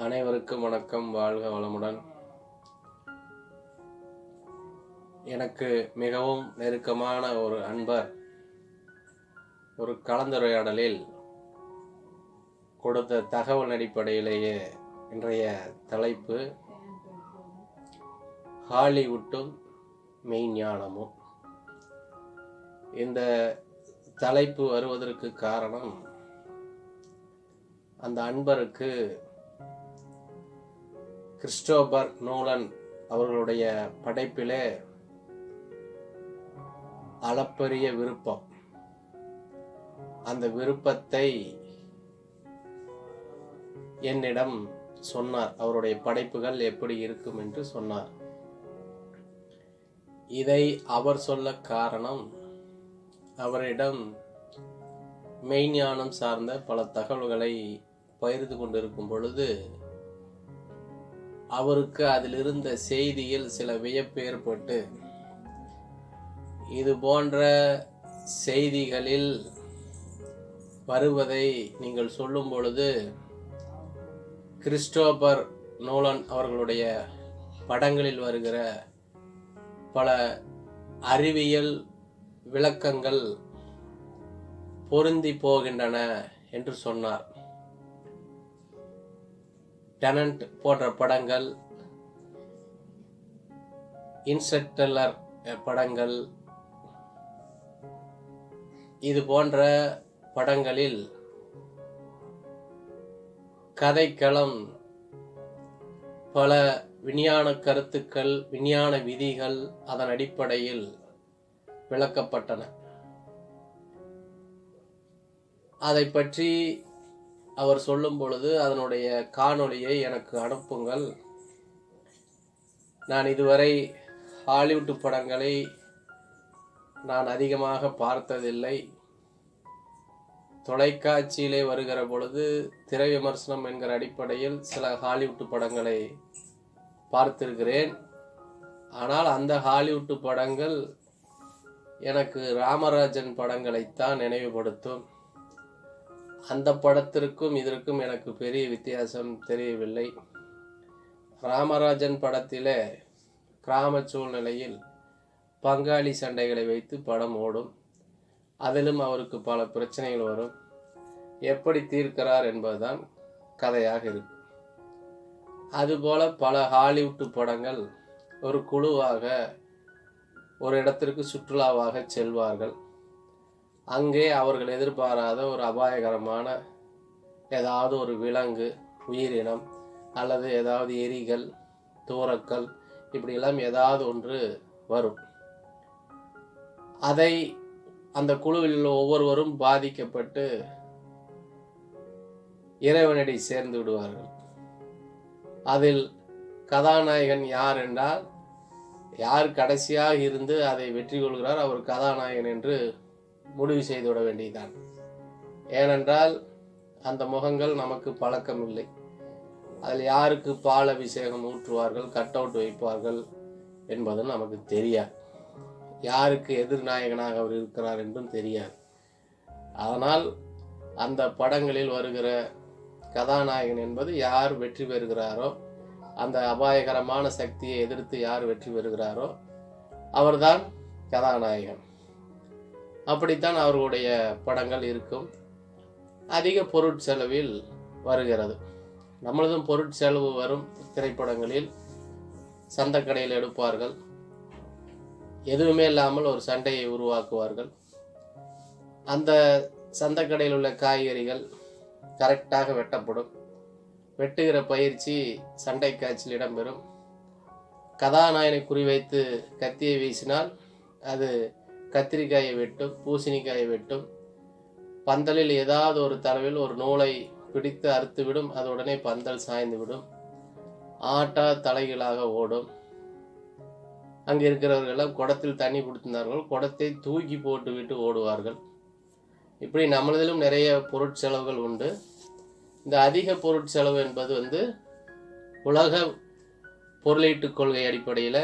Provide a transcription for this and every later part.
அனைவருக்கும் வணக்கம். வாழ்க வளமுடன். எனக்கு மிகவும் நெருக்கமான ஒரு அன்பர் ஒரு கலந்துரையாடலில் கொடுத்த தகவல் அடிப்படையிலேயே இன்றைய தலைப்பு ஹாலிவுட்டும் மெய்ஞானமும். இந்த தலைப்பு வருவதற்கு காரணம், அந்த அன்பருக்கு கிறிஸ்டோபர் நோலன் அவர்களுடைய படைப்பிலே அளப்பரிய விருப்பம். அந்த விருப்பத்தை என்னிடம் சொன்னார். அவருடைய படைப்புகள் எப்படி இருக்கும் என்று சொன்னார். இதை அவர் சொல்ல காரணம், அவரிடம் மெய்ஞானம் சார்ந்த பல தகவல்களை பகிர்ந்து கொண்டிருக்கும் பொழுது அவருக்கு அதில் இருந்த செய்தியில் சில வியப்பு ஏற்பட்டு, இது போன்ற செய்திகளில் வருவதை நீங்கள் சொல்லும் பொழுது கிறிஸ்டோபர் நோலன் அவர்களுடைய படங்களில் வருகிற பல அறிவியல் விளக்கங்கள் பொருந்தி போகின்றன என்று சொன்னார். டெனன்ட் போன்ற படங்கள், இன்டர்ஸ்டெல்லர் படங்கள், இது போன்ற படங்களில் கதைக்களம் பல விஞ்ஞான கருத்துக்கள், விஞ்ஞான விதிகள் அதன் அடிப்படையில் விளக்கப்பட்டன. அதை பற்றி அவர் சொல்லும் பொழுது அதனுடைய காணொளியை எனக்கு அனுப்புங்கள். நான் இதுவரை ஹாலிவுட் படங்களை நான் அதிகமாக பார்த்ததில்லை. தொலைக்காட்சியிலே வருகிற பொழுது திரை விமர்சனம் என்கிற அடிப்படையில் சில ஹாலிவுட் படங்களை பார்த்திருக்கிறேன். ஆனால் அந்த ஹாலிவுட் படங்கள் எனக்கு ராமராஜன் படங்களைத்தான் நினைவுபடுத்தும். அந்த படத்திற்கும் இதற்கும் எனக்கு பெரிய வித்தியாசம் தெரியவில்லை. ராமராஜன் படத்திலே கிராம சூழ்நிலையில் பங்காளி சண்டைகளை வைத்து படம் ஓடும். அதிலும் அவருக்கு பல பிரச்சனைகள் வரும். எப்படி தீர்க்கிறார் என்பதுதான் கதையாக இருக்கும். அதுபோல பல ஹாலிவுட் படங்கள் ஒரு குழுவாக ஒரு இடத்திற்கு சுற்றுலாவாக செல்வார்கள். அங்கே அவர்கள் எதிர்பாராத ஒரு அபாயகரமான ஏதாவது ஒரு விலங்கு, உயிரினம் அல்லது ஏதாவது எரிகள், தூரக்கல், இப்படியெல்லாம் ஏதாவது ஒன்று வரும். அதை அந்த குழுவில் ஒவ்வொருவரும் பாதிக்கப்பட்டு இறைவனடி சேர்ந்து விடுவார்கள். அதில் கதாநாயகன் யார் என்றால், யார் கடைசியாக இருந்து அதை வெற்றி கொள்கிறார் அவர் கதாநாயகன் என்று முடிவு செய்துவிட வேண்டியதுதான். ஏனென்றால் அந்த முகங்கள் நமக்கு பழக்கம் இல்லை. அதில் யாருக்கு பால் அபிஷேகம் ஊற்றுவார்கள், கட் அவுட் வைப்பார்கள் என்பதும் நமக்கு தெரியாது. யாருக்கு எதிர்நாயகனாக அவர் இருக்கிறார் என்றும் தெரியாது. அதனால் அந்த படங்களில் வருகிற கதாநாயகன் என்பது யார் வெற்றி பெறுகிறாரோ, அந்த அபாயகரமான சக்தியை எதிர்த்து யார் வெற்றி பெறுகிறாரோ அவர்தான் கதாநாயகன். அப்படித்தான் அவர்களுடைய படங்கள் இருக்கும். அதிக பொருட்செலவில் வருகிறது. நம்மளதும் பொருட்செலவு வரும். திரைப்படங்களில் சந்தைக்கடையில் எடுப்பார்கள். எதுவுமே இல்லாமல் ஒரு சண்டையை உருவாக்குவார்கள். அந்த சந்தைக்கடையில் உள்ள காய்கறிகள் கரெக்டாக வெட்டப்படும். வெட்டுகிற பயிற்சி சண்டை காட்சியில் இடம்பெறும். கதாநாயகனை குறிவைத்து கத்தியை வீசினால் அது கத்திரிக்காயை வெட்டும், பூசணிக்காயை வெட்டும். பந்தலில் ஏதாவது ஒரு தளவில் ஒரு நூலை பிடித்து அறுத்துவிடும். அது உடனே பந்தல் சாய்ந்து விடும். ஆட்டா தலைகளாக ஓடும். அங்கே இருக்கிறவர்களெல்லாம் குடத்தில் தண்ணி கொடுத்திருந்தார்கள், குடத்தை தூக்கி போட்டு விட்டு ஓடுவார்கள். இப்படி நம்மளதிலும் நிறைய பொருட்செலவுகள் உண்டு. இந்த அதிக பொருட்செலவு என்பது உலக பொருளீட்டு கொள்கை அடிப்படையில்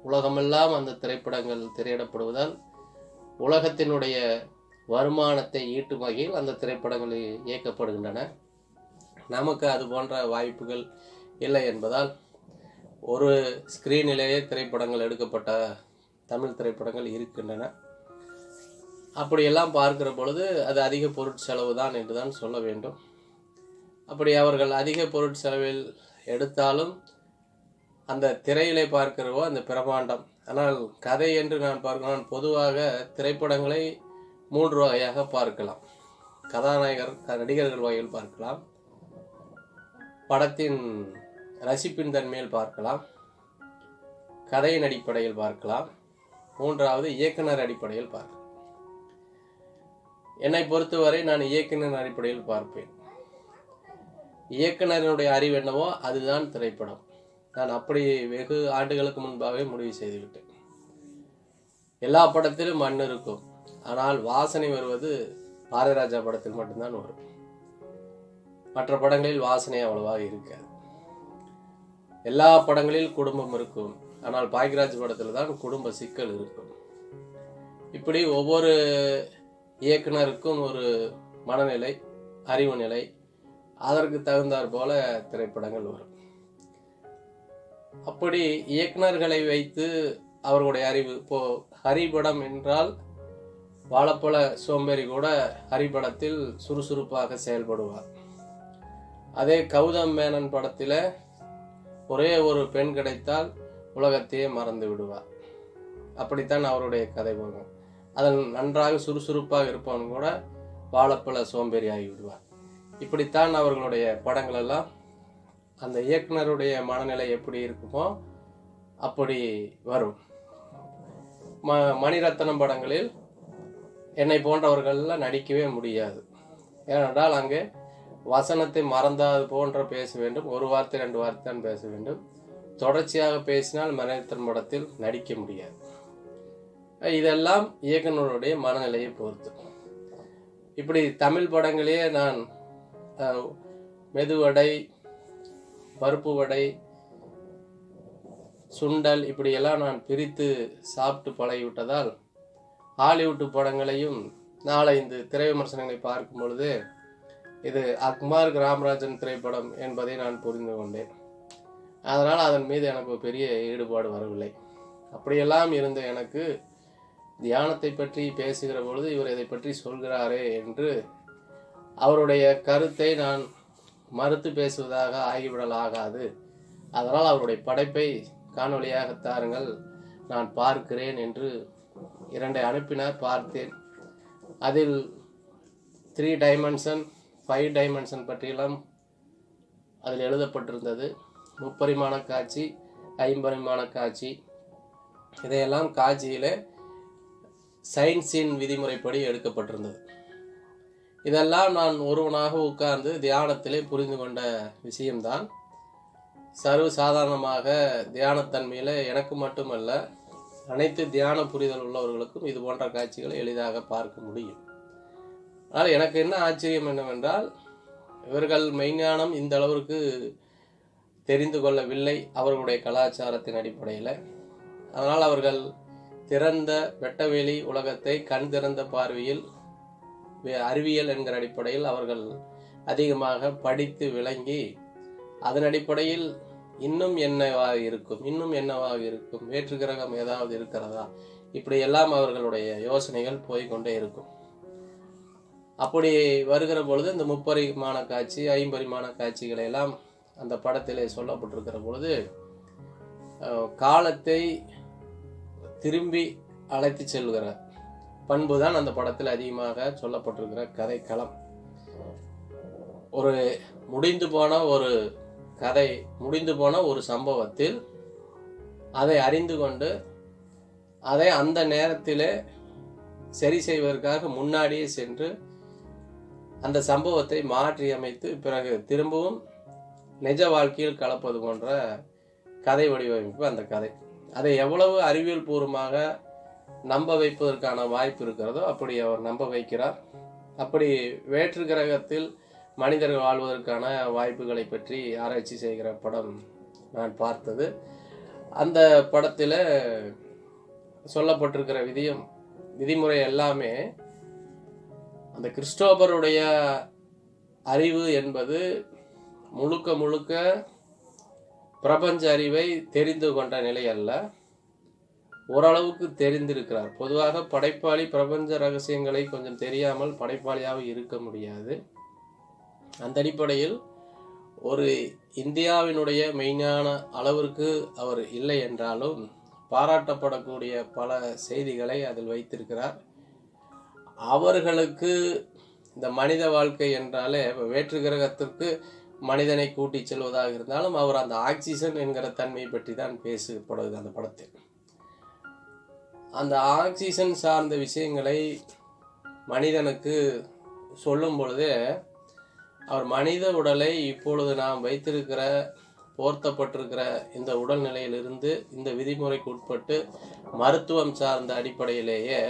உலகமெல்லாம் அந்த திரைப்படங்கள் திரையிடப்படுவதால் உலகத்தினுடைய வருமானத்தை ஈட்டும் வகையில் அந்த திரைப்படங்கள் இயக்கப்படுகின்றன. நமக்கு அது போன்ற வாய்ப்புகள் இல்லை என்பதால் ஒரு ஸ்க்ரீனிலேயே திரைப்படங்கள் எடுக்கப்பட்ட தமிழ் திரைப்படங்கள் இருக்கின்றன. அப்படியெல்லாம் பார்க்கிற பொழுது அது அதிக பொருட்செலவு தான் என்று தான் சொல்ல வேண்டும். அப்படி அவர்கள் அதிக பொருட்செலவில் எடுத்தாலும் அந்த திரையிலே பார்க்கிறவோ அந்த பிரமாண்டம். ஆனால் கதை என்று நான் பார்க்கிறேன். பொதுவாக திரைப்படங்களை 3 வகையாக பார்க்கலாம். கதாநாயகர் நடிகர்கள் வகையில் பார்க்கலாம், படத்தின் ரசிப்பின் தன்மையில் பார்க்கலாம், கதையின் அடிப்படையில் பார்க்கலாம், 3வது இயக்குனர் அடிப்படையில் பார்க்கலாம். என்னை பொறுத்தவரை நான் இயக்குனர் அடிப்படையில் பார்ப்பேன். இயக்குனரினுடைய அறிவு என்னவோ அதுதான் திரைப்படம். நான் அப்படி வெகு ஆண்டுகளுக்கு முன்பாகவே முடிவு செய்துவிட்டேன். எல்லா படத்திலும் மண் இருக்கும், ஆனால் வாசனை வருவது பாரதிராஜா படத்தில் மட்டும்தான் வரும். மற்ற படங்களில் வாசனை அவ்வளவாக இருக்காது. எல்லா படங்களில் குடும்பம் இருக்கும், ஆனால் பாக்யராஜ் படத்தில் தான் குடும்ப சிக்கல் இருக்கும். இப்படி ஒவ்வொரு இயக்குனருக்கும் ஒரு மனநிலை, அறிவு நிலை, அதற்கு தகுந்தாற் போல திரைப்படங்கள் வரும். அப்படி இயக்குனர்களை வைத்து அவர்களுடைய அறிவு, இப்போ ஹரிபடம் என்றால் வாழப்பழ சோம்பேறி கூட ஹரிபடத்தில் சுறுசுறுப்பாக செயல்படுவார். அதே கௌதம் மேனன் படத்தில் ஒரே ஒரு பெண் கிடைத்தால் உலகத்தையே மறந்து விடுவார். அப்படித்தான் அவருடைய கதை போகும். அதில் நன்றாக சுறுசுறுப்பாக இருப்பவன் கூட வாழப்பழ சோம்பேறி ஆகிவிடுவார். இப்படித்தான் அவர்களுடைய படங்கள் எல்லாம் அந்த இயக்குனருடைய மனநிலை எப்படி இருக்குமோ அப்படி வரும். மணிரத்னம் படங்களில் என்னை போன்றவர்கள்லாம் நடிக்கவே முடியாது. ஏனென்றால் அங்கே வசனத்தை மறந்தாது போன்ற பேச வேண்டும், 1 வார்த்தை 2 வார்த்தை தான் பேச வேண்டும். தொடர்ச்சியாக பேசினால் மணிரத்னம் படத்தில் நடிக்க முடியாது. இதெல்லாம் இயக்குனருடைய மனநிலையை பொறுத்து. இப்படி தமிழ் படங்களே நான் மெதுவடை, பருப்பு வடை, சுண்டல் இப்படியெல்லாம் நான் பிரித்து சாப்பிட்டு பழகிவிட்டதால் ஹாலிவுட் படங்களையும் 4-5 திரை விமர்சனங்களை பார்க்கும் பொழுது இது அக்மார் ராமராஜன் திரைப்படம் என்பதை நான் புரிந்து கொண்டேன். அதனால் அதன் மீது எனக்கு பெரிய ஈடுபாடு வரவில்லை. அப்படியெல்லாம் இருந்த எனக்கு தியானத்தை பற்றி பேசுகிற பொழுது இவர் இதை பற்றி சொல்கிறாரே என்று அவருடைய கருத்தை நான் மறுத்து பேசுவதாக ஆகிவிடல் ஆகாது. அதனால் அவருடைய படைப்பை காணொளியாக தாருங்கள், நான் பார்க்கிறேன் என்று 2 அனுப்பினார். பார்த்தேன். அதில் 3 டைமென்ஷன் 5 டைமென்ஷன் பற்றியெல்லாம் அதில் எழுதப்பட்டிருந்தது. 3 காட்சி, 5 காட்சி, இதையெல்லாம் காட்சியில் சயின்ஸின் விதிமுறைப்படி எடுக்கப்பட்டிருந்தது. இதெல்லாம் நான் ஒருவனாக உட்கார்ந்து தியானத்திலே புரிந்து கொண்ட விஷயம்தான். சர்வ சாதாரணமாக தியானத்தன்மையில் எனக்கு மட்டுமல்ல, அனைத்து தியான புரிதல் உள்ளவர்களுக்கும் இது போன்ற காட்சிகளை எளிதாக பார்க்க முடியும். ஆனால் எனக்கு என்ன ஆச்சரியம் என்னவென்றால், இவர்கள் மெய்ஞானம் இந்த அளவிற்கு தெரிந்து கொள்ளவில்லை அவர்களுடைய கலாச்சாரத்தின் அடிப்படையில். அதனால் அவர்கள் திறந்த வெட்டவெளி உலகத்தை கண் திறந்த பார்வையில் அறிவியல் என்கிற அடிப்படையில் அவர்கள் அதிகமாக படித்து விளங்கி அதன் அடிப்படையில் இன்னும் என்னவாக இருக்கும், வேற்று கிரகம் ஏதாவது இருக்கிறதா, இப்படி எல்லாம் அவர்களுடைய யோசனைகள் போய்கொண்டே இருக்கும். அப்படி வருகிற பொழுது இந்த 3 காட்சி 5 காட்சிகளை எல்லாம் அந்த படத்திலே சொல்லப்பட்டிருக்கிற பொழுது காலத்தை திரும்பி அழைத்து செல்கிற பண்பு தான் அந்த படத்தில் அதிகமாக சொல்லப்பட்டிருக்கிற கதை களம். ஒரு முடிந்து போன ஒரு சம்பவத்தில் அதை அறிந்து கொண்டு அதை அந்த நேரத்திலே சரி செய்வதற்காக முன்னாடியே சென்று அந்த சம்பவத்தை மாற்றி அமைத்து பிறகு திரும்பவும் நிஜ வாழ்க்கையில் கலப்பது போன்ற கதை வடிவமைப்பு அந்த கதை. அதை எவ்வளவு அறிவியல் பூர்வமாக நம்ப வைப்பதற்கான வாய்ப்பு இருக்கிறதோ அப்படி அவர் நம்ப வைக்கிறார். அப்படி வேற்று கிரகத்தில் மனிதர்கள் வாழ்வதற்கான வாய்ப்புகளை பற்றி ஆராய்ச்சி செய்கிற படம் நான் பார்த்தது. அந்த படத்தில் சொல்லப்பட்டிருக்கிற விதிமுறை எல்லாமே அந்த கிறிஸ்டோபருடைய அறிவு என்பது முழுக்க முழுக்க பிரபஞ்ச அறிவை தெரிந்து கொண்ட நிலை அல்ல, ஓரளவுக்கு தெரிந்திருக்கிறார். பொதுவாக படைப்பாளி பிரபஞ்ச ரகசியங்களை கொஞ்சம் தெரியாமல் படைப்பாளியாக இருக்க முடியாது. அந்த அடிப்படையில் ஒரு இந்தியாவினுடைய மெய்ஞான அளவிற்கு அவர் இல்லை என்றாலும் பாராட்டப்படக்கூடிய பல செய்திகளை அதில் வைத்திருக்கிறார். அவர்களுக்கு இந்த மனித வாழ்க்கை என்றாலே வேற்று கிரகத்திற்கு மனிதனை கூட்டி செல்வதாக இருந்தாலும் அவர் அந்த ஆக்சிஜன் என்கிற தன்மையை பற்றி தான் பேசப்படுவது அந்த படத்தில். அந்த ஆக்சிஜன் சார்ந்த விஷயங்களை மனிதனுக்கு சொல்லும் பொழுதே அவர் மனித உடலை இப்பொழுது நாம் வைத்திருக்கிற போர்த்தப்பட்டிருக்கிற இந்த உடல்நிலையிலிருந்து இந்த விதிமுறைக்கு உட்பட்டு மருத்துவம் சார்ந்த அடிப்படையிலேயே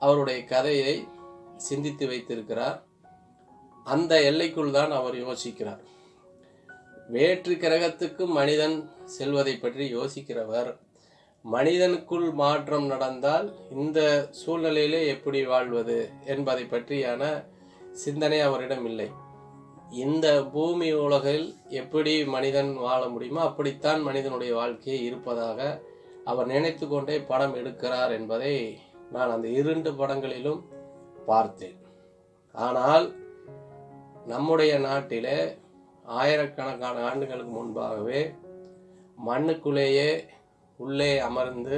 அவருடைய கதையை சிந்தித்து வைத்திருக்கிறார். அந்த எல்லைக்குள் தான் அவர் யோசிக்கிறார். வேற்று கிரகத்துக்கு மனிதன் செல்வதை பற்றி யோசிக்கிறவர், மனிதனுக்குள் மாற்றம் நடந்தால் இந்த சூழ்நிலையிலே எப்படி வாழ்வது என்பதை பற்றியான சிந்தனை அவரிடம் இல்லை. இந்த பூமி உலகில் எப்படி மனிதன் வாழ முடியுமோ அப்படித்தான் மனிதனுடைய வாழ்க்கையை இருப்பதாக அவர் நினைத்து கொண்டே படம் எடுக்கிறார் என்பதை நான் அந்த 2 படங்களிலும் பார்த்தேன். ஆனால் நம்முடைய நாட்டிலே ஆயிரக்கணக்கான ஆண்டுகளுக்கு முன்பாகவே மண்ணுக்குள்ளேயே உள்ளே அமர்ந்து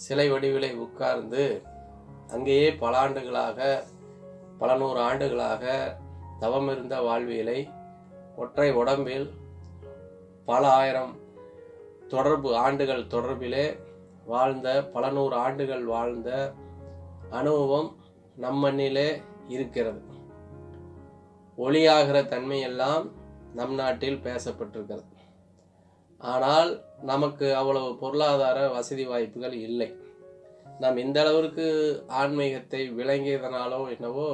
சிலை வடிவிலே உட்கார்ந்து அங்கேயே பல நூறு ஆண்டுகளாக தவமிருந்த வாழ்வியலை ஒற்றை உடம்பில் பல ஆயிரம் ஆண்டுகள் தொடர்பிலே வாழ்ந்த பல நூறு ஆண்டுகள் வாழ்ந்த அனுபவம் நம் மண்ணிலே இருக்கிறது. ஒளியாகிற தன்மையெல்லாம் நம் நாட்டில் பேசப்பட்டிருக்கிறது. ஆனால் நமக்கு அவ்வளவு பொருளாதார வசதி வாய்ப்புகள் இல்லை. நாம் இந்த அளவிற்கு ஆன்மீகத்தை விளங்கியதனாலோ என்னவோ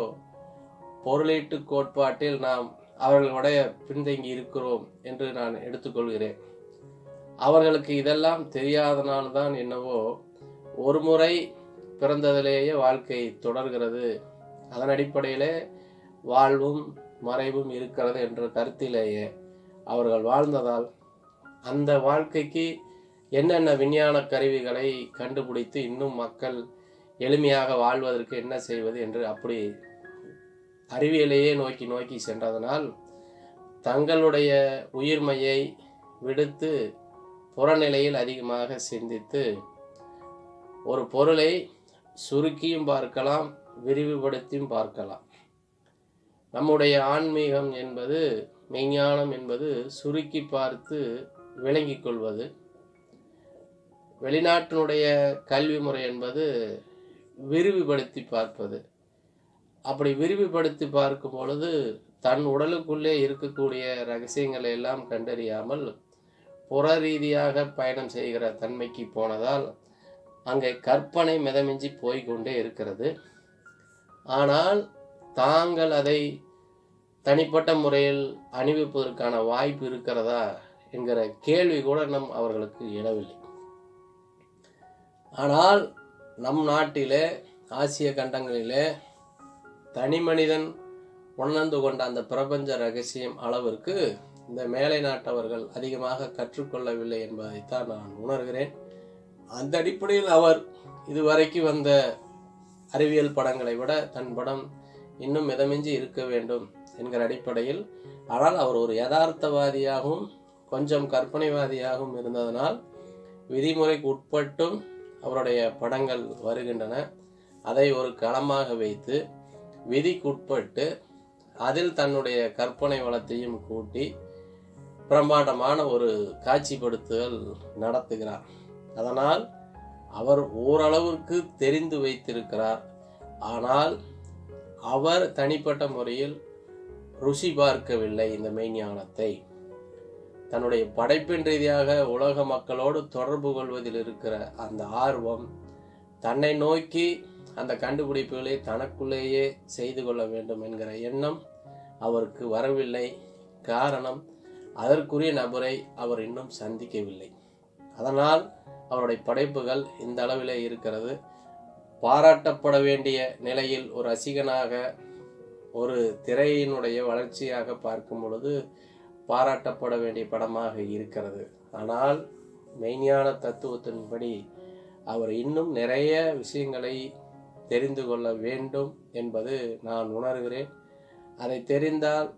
பொருளீட்டு கோட்பாட்டில் நாம் அவர்களுடைய பின்தங்கி இருக்கிறோம் என்று நான் எடுத்துக்கொள்கிறேன். அவர்களுக்கு இதெல்லாம் தெரியாதனால்தான் என்னவோ ஒரு முறை பிறந்ததிலேயே வாழ்க்கை தொடர்கிறது, அதன் அடிப்படையிலே வாழ்வும் மறைவும் இருக்கிறது என்ற கருத்திலேயே அவர்கள் வாழ்ந்ததால் அந்த வாழ்க்கைக்கு என்னென்ன விஞ்ஞான கருவிகளை கண்டுபிடித்து இன்னும் மக்கள் எளிமையாக வாழ்வதற்கு என்ன செய்வது என்று அப்படி அறிவியலையே நோக்கி சென்றதனால் தங்களுடைய உயிர்மையை விடுத்து புறநிலையில் அதிகமாக சிந்தித்து ஒரு பொருளை சுருக்கியும் பார்க்கலாம், விரிவுபடுத்தியும் பார்க்கலாம். நம்முடைய ஆன்மீகம் என்பது, மெய்ஞானம் என்பது சுருக்கி பார்த்து விளங்கி கொள்வது. வெளிநாட்டினுடைய கல்வி முறை என்பது விரிவுபடுத்தி பார்ப்பது. அப்படி விரிவுபடுத்தி பார்க்கும் பொழுது தன் உடலுக்குள்ளே இருக்கக்கூடிய ரகசியங்களை எல்லாம் கண்டறியாமல் புற ரீதியாக பயணம் செய்கிற தன்மைக்கு போனதால் அங்கே கற்பனை மிதமிஞ்சி போய்கொண்டே இருக்கிறது. ஆனால் தாங்கள் அதை தனிப்பட்ட முறையில் அனுபவிப்பதற்கான வாய்ப்பு இருக்கிறதா என்கிற கேள்வி கூட அவர்களுக்கு எழவில்லை. ஆனால் நம் நாட்டிலே, ஆசிய கண்டங்களிலே தனி மனிதன் உணர்ந்து கொண்ட அந்த பிரபஞ்ச ரகசியம் அளவிற்கு இந்த மேலை நாட்டவர்கள் அதிகமாக கற்றுக்கொள்ளவில்லை என்பதைத்தான் நான் உணர்கிறேன். அந்த அடிப்படையில் அவர் இதுவரைக்கும் வந்த அறிவியல் படங்களை விட தன் படம் இன்னும் மிதமிஞ்சி இருக்க வேண்டும் என்கிற அடிப்படையில், ஆனால் அவர் ஒரு யதார்த்தவாதியாகவும் கொஞ்சம் கற்பனைவாதியாகவும் இருந்ததனால் விதிமுறைக்கு உட்பட்டும் அவருடைய படங்கள் வருகின்றன. அதை ஒரு களமாக வைத்து விதிக்குட்பட்டு அதில் தன்னுடைய கற்பனை வளத்தையும் கூட்டி பிரம்மாண்டமான ஒரு காட்சிப்படுத்துதல் நடத்துகிறார். அதனால் அவர் ஓரளவிற்கு தெரிந்து வைத்திருக்கிறார். ஆனால் அவர் தனிப்பட்ட முறையில் ருசி பார்க்கவில்லை இந்த மெய்ஞானத்தை. தன்னுடைய படைப்பின் ரீதியாக உலக மக்களோடு தொடர்பு கொள்வதில் இருக்கிற அந்த ஆர்வம், தன்னை நோக்கி அந்த கண்டுபிடிப்புகளை தனக்குள்ளேயே செய்து கொள்ள வேண்டும் என்கிற எண்ணம் அவருக்கு வரவில்லை. காரணம், அதற்குரிய நபரை அவர் இன்னும் சந்திக்கவில்லை. அதனால் அவருடைய படைப்புகள் இந்த அளவிலே இருக்கிறது. பாராட்டப்பட வேண்டிய நிலையில் ஒரு ரசிகனாக ஒரு திரையினுடைய வளர்ச்சியாக பார்க்கும் பொழுது பாராட்டப்பட வேண்டிய படமாக இருக்கிறது. ஆனால் மெய்ஞான தத்துவத்தின்படி அவர் இன்னும் நிறைய விஷயங்களை தெரிந்து கொள்ள வேண்டும் என்பது நான் உணர்கிறேன். அதை தெரிந்தால்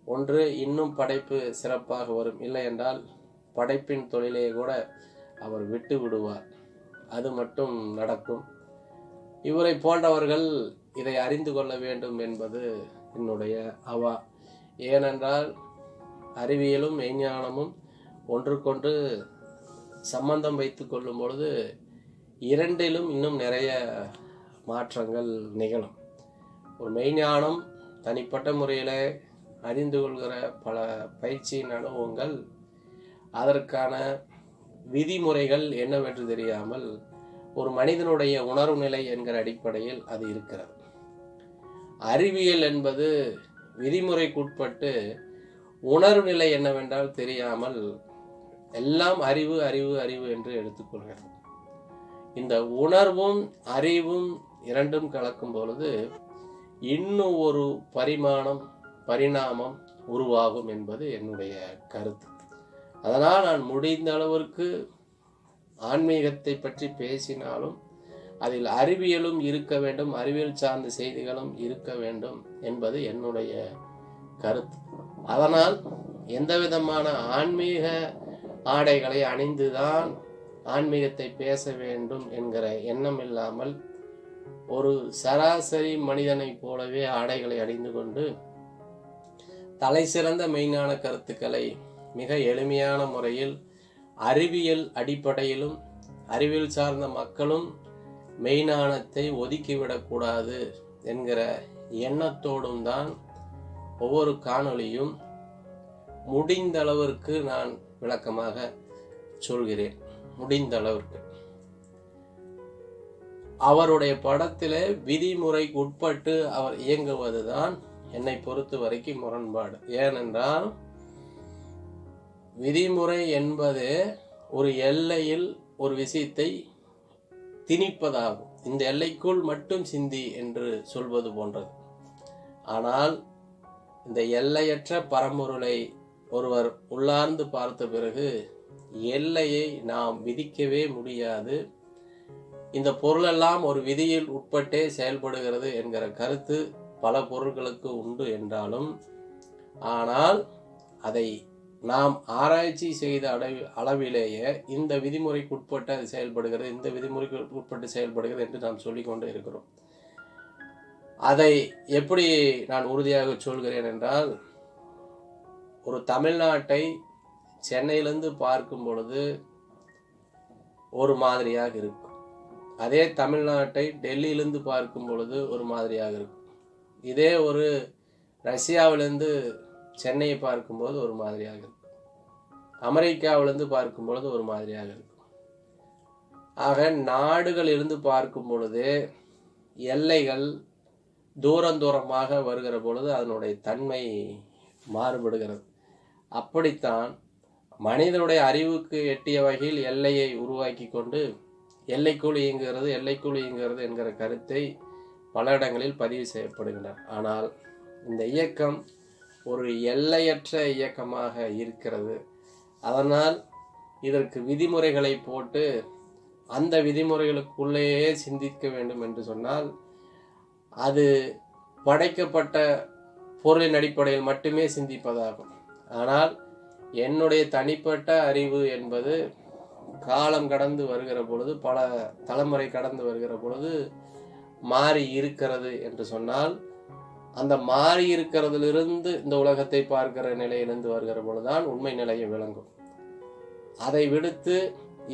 ஒன்று இன்னும் படைப்பு சிறப்பாக வரும், இல்லை என்றால் படைப்பின் தொழிலை கூட அவர் விட்டு விடுவார். அது மட்டும் நடக்கும். இவரை போன்றவர்கள் இதை அறிந்து கொள்ள வேண்டும் என்பது என்னுடைய அவா. ஏனென்றால் அறிவியலும் மெய்ஞானமும் ஒன்றுக்கொன்று சம்பந்தம் வைத்து கொள்ளும் பொழுது இரண்டிலும் இன்னும் நிறைய மாற்றங்கள் நிகழும். ஒரு மெய்ஞானம் தனிப்பட்ட முறையில் அறிந்து கொள்கிற பல பயிற்சியின் அனுபவங்கள், அதற்கான விதிமுறைகள் என்னவென்று தெரியாமல் ஒரு மனிதனுடைய உணர்வு நிலை என்கிற அடிப்படையில் அது இருக்கிறது. அறிவியல் என்பது விதிமுறைக்குட்பட்டு உணர்வு நிலை என்னவென்றால் தெரியாமல் எல்லாம் அறிவு அறிவு அறிவு என்று எடுத்துக்கொள்கிறது. இந்த உணர்வும் அறிவும் இரண்டும் கலக்கும் பொழுது இன்னும் ஒரு பரிணாமம் உருவாகும் என்பது என்னுடைய கருத்து. அதனால் நான் முடிந்த அளவிற்கு ஆன்மீகத்தை பற்றி பேசினாலும் அதில் அறிவியலும் இருக்க வேண்டும், அறிவியல் சார்ந்த செய்திகளும் இருக்க வேண்டும் என்பது என்னுடைய கருத்து. அதனால் எந்த விதமான ஆன்மீக ஆடைகளை அணிந்துதான் ஆன்மீகத்தை பேச வேண்டும் என்கிற எண்ணம் இல்லாமல் ஒரு சராசரி மனிதனைப் போலவே ஆடைகளை அணிந்து கொண்டு தலை சிறந்த மெய்ஞான கருத்துக்களை மிக எளிமையான முறையில் அறிவியல் அடிப்படையிலும் அறிவியல் சார்ந்த மக்களும் மெய்ஞானத்தை ஒதுக்கிவிடக்கூடாது என்கிற எண்ணத்தோடும் தான் ஒவ்வொரு காணொளியும் முடிந்த அளவிற்கு நான் விளக்கமாக சொல்கிறேன். முடிந்த அளவிற்கு அவருடைய படத்திலே விதிமுறைக்கு உட்பட்டு அவர் இயங்குவதுதான் என்னை பொறுத்த வரைக்கும் முரண்பாடு. ஏனென்றால் விதிமுறை என்பது ஒரு எல்லையில் ஒரு விஷயத்தை திணிப்பதாகும். இந்த எல்லைக்குள் மட்டும் சிந்தி என்று சொல்வது போன்றது. ஆனால் இந்த எல்லையற்ற பரம்பொருளை ஒருவர் உள்ளார்ந்து பார்த்த பிறகு எல்லையை நாம் விதிக்கவே முடியாது. இந்த பொருளெல்லாம் ஒரு விதியில் உட்பட்டே செயல்படுகிறது என்கிற கருத்து பல பொருட்களுக்கு உண்டு என்றாலும், ஆனால் அதை நாம் ஆராய்ச்சி செய்த அளவிலேயே இந்த விதிமுறைக்கு உட்பட்டு அது செயல்படுகிறது, இந்த விதிமுறைக்கு உட்பட்டு செயல்படுகிறது என்று நாம் சொல்லிக்கொண்டு இருக்கிறோம். அதை எப்படி நான் உறுதியாக சொல்கிறேன் என்றால், ஒரு தமிழ்நாட்டை சென்னையிலிருந்து பார்க்கும் பொழுது ஒரு மாதிரியாக இருக்கும். அதே தமிழ்நாட்டை டெல்லியிலிருந்து பார்க்கும் பொழுது ஒரு மாதிரியாக இருக்கும். இதே ஒரு ரஷ்யாவிலிருந்து சென்னையை பார்க்கும்போது ஒரு மாதிரியாக இருக்கும். அமெரிக்காவிலிருந்து பார்க்கும் பொழுது ஒரு மாதிரியாக இருக்கும். ஆக நாடுகள் இருந்து பார்க்கும் பொழுது எல்லைகள் தூரமாக வருகிற பொழுது அதனுடைய தன்மை மாறுபடுகிறது. அப்படித்தான் மனிதனுடைய அறிவுக்கு எட்டிய வகையில் எல்லையை உருவாக்கி கொண்டு எல்லைக்குள் இயங்குகிறது என்கிற கருத்தை பல இடங்களில் பதிவு செய்யப்படுகின்றன. ஆனால் இந்த இயக்கம் ஒரு எல்லையற்ற இயக்கமாக இருக்கிறது. அதனால் இதற்கு விதிமுறைகளை போட்டு அந்த விதிமுறைகளுக்குள்ளேயே சிந்திக்க வேண்டும் என்று சொன்னால் அது படைக்கப்பட்ட பொருளின் அடிப்படையில் மட்டுமே சிந்திப்பதாகும். ஆனால் என்னுடைய தனிப்பட்ட அறிவு என்பது காலம் கடந்து வருகிற பொழுது, பல தலைமுறை கடந்து வருகிற பொழுது மாறி இருக்கிறது என்று சொன்னால், அந்த மாறி இருக்கிறதிலிருந்து இந்த உலகத்தை பார்க்கிற நிலையிலிருந்து வருகிற பொழுதுதான் உண்மை நிலையை விளங்கும். அதை விடுத்து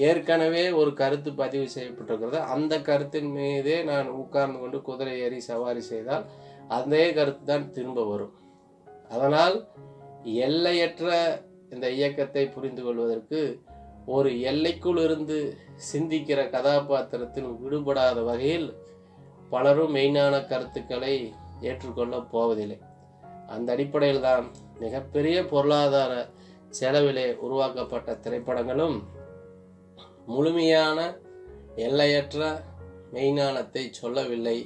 ஏற்கனவே ஒரு கருத்து பதிவு செய்யப்பட்டிருக்கிறது, அந்த கருத்தின் மீதே நான் உட்கார்ந்து கொண்டு குதிரை ஏறி சவாரி செய்தால் அதே கருத்து தான் திரும்ப வரும். அதனால் எல்லையற்ற இந்த இயக்கத்தை புரிந்து கொள்வதற்கு ஒரு எல்லைக்குள் இருந்து சிந்திக்கிற கதாபாத்திரத்தில் விடுபடாத வகையில் பலரும் மெய்ஞான கருத்துக்களை ஏற்றுக்கொள்ளப் போவதில்லை. அந்த அடிப்படையில் தான் மிகப்பெரிய பொருளாதார செலவிலே உருவாக்கப்பட்ட திரைப்படங்களும் முழுமையான எல்லையற்ற மெய்ஞானத்தை சொல்லவில்லை.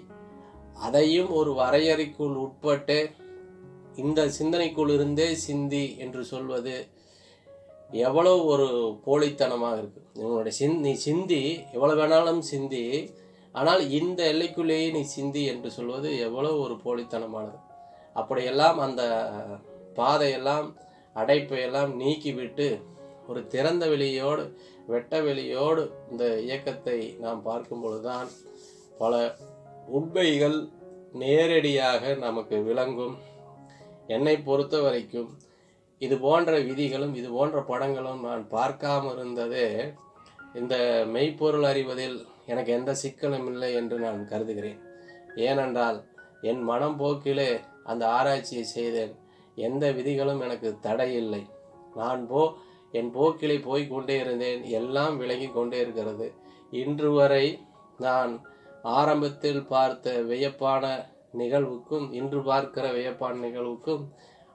அதையும் ஒரு வரையறைக்குள் உட்பட்டு இந்த சிந்தனைக்குள் இருந்தே சிந்தி என்று சொல்வது எவ்வளவு ஒரு போலித்தனமாக இருக்கு. உன்னுடைய நீ சிந்தி எவ்வளவு வேணாலும் சிந்தி, ஆனால் இந்த எல்லைக்குள்ளேயே நீ சிந்தி என்று சொல்வது எவ்வளவு ஒரு போலித்தனமானது. அப்படியெல்லாம் அந்த பாதையெல்லாம் அடைப்பையெல்லாம் நீக்கிவிட்டு ஒரு திறந்த வெளியோடு வெட்ட வெளியோடு இந்த இயக்கத்தை நாம் பார்க்கும் பொழுதுதான் பல உண்மைகள் நேரடியாக நமக்கு விளங்கும். என்னை பொறுத்த வரைக்கும் இது போன்ற விதிகளும் இது போன்ற படங்களும் நான் பார்க்காமல் இருந்ததே இந்த மெய்ப்பொருள் அறிவதில் எனக்கு எந்த சிக்கலும் இல்லை என்று நான் கருதுகிறேன். ஏனென்றால் என் மனம் போக்கிலே அந்த ஆராய்ச்சியை செய்தேன். எந்த விதிகளும் எனக்கு தடை இல்லை. நான் என் போக்கிலே போய் கொண்டே இருந்தேன். எல்லாம் விலகி கொண்டே இருக்கிறது. இன்று வரை நான் ஆரம்பத்தில் பார்த்த வியப்பான நிகழ்வுக்கும் இன்று பார்க்கிற வியப்பான நிகழ்வுக்கும்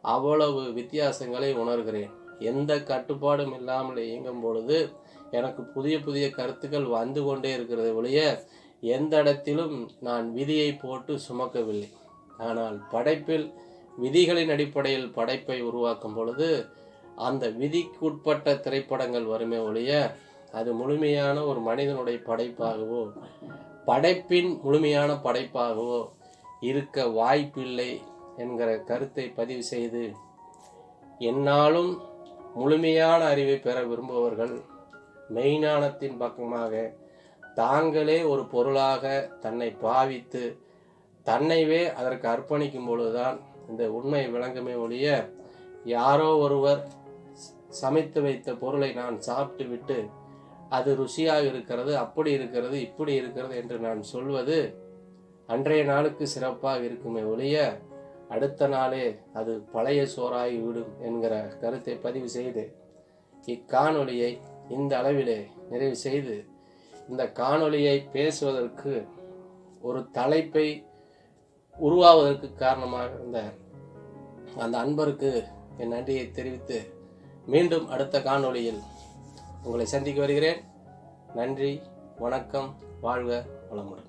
அவ்வளவு வித்தியாசங்களை உணர்கிறேன். எந்த கட்டுப்பாடும் இல்லாமல் இயங்கும் பொழுது எனக்கு புதிய புதிய கருத்துக்கள் வந்து கொண்டே இருக்கிறது ஒழிய எந்த இடத்திலும் நான் விதியை போட்டு சுமக்கவில்லை. ஆனால் படைப்பில் விதிகளின் அடிப்படையில் படைப்பை உருவாக்கும் பொழுது அந்த விதிக்குட்பட்ட திரைப்படங்கள் வருமே ஒழிய அது முழுமையான ஒரு மனிதனுடைய படைப்பாகவோ படைப்பின் முழுமையான படைப்பாகவோ இருக்க வாய்ப்பில்லை என்கிற கருத்தை பதிவு செய்து, என்னாலும் முழுமையான அறிவை பெற விரும்புபவர்கள் மெய்ஞானத்தின் பக்கமாக தாங்களே ஒரு பொருளாக தன்னை பாவித்து தன்னைவே அதற்கு அர்ப்பணிக்கும் பொழுதுதான் இந்த உண்மை விளங்குமே ஒழிய யாரோ ஒருவர் சமைத்து வைத்த பொருளை நான் சாப்பிட்டு விட்டு அது ருசியாக இருக்கிறது, அப்படி இருக்கிறது, இப்படி இருக்கிறது என்று நான் சொல்வது அன்றைய நாளுக்கு சிறப்பாக இருக்குமே ஒழிய அடுத்த நாளே அது பழைய சோறாகி விடும் என்கிற கருத்தை பதிவு செய்து இக்காணொளியை இந்த அளவிலே நிறைவு செய்து, இந்த காணொளியை பேசுவதற்கு ஒரு தலைப்பை உருவாவதற்கு காரணமாக இருந்த அந்த அன்பருக்கு என் நன்றியை தெரிவித்து மீண்டும் அடுத்த காணொளியில் உங்களை சந்திக்க வருகிறேன். நன்றி, வணக்கம், வாழ்க வளமுடன்.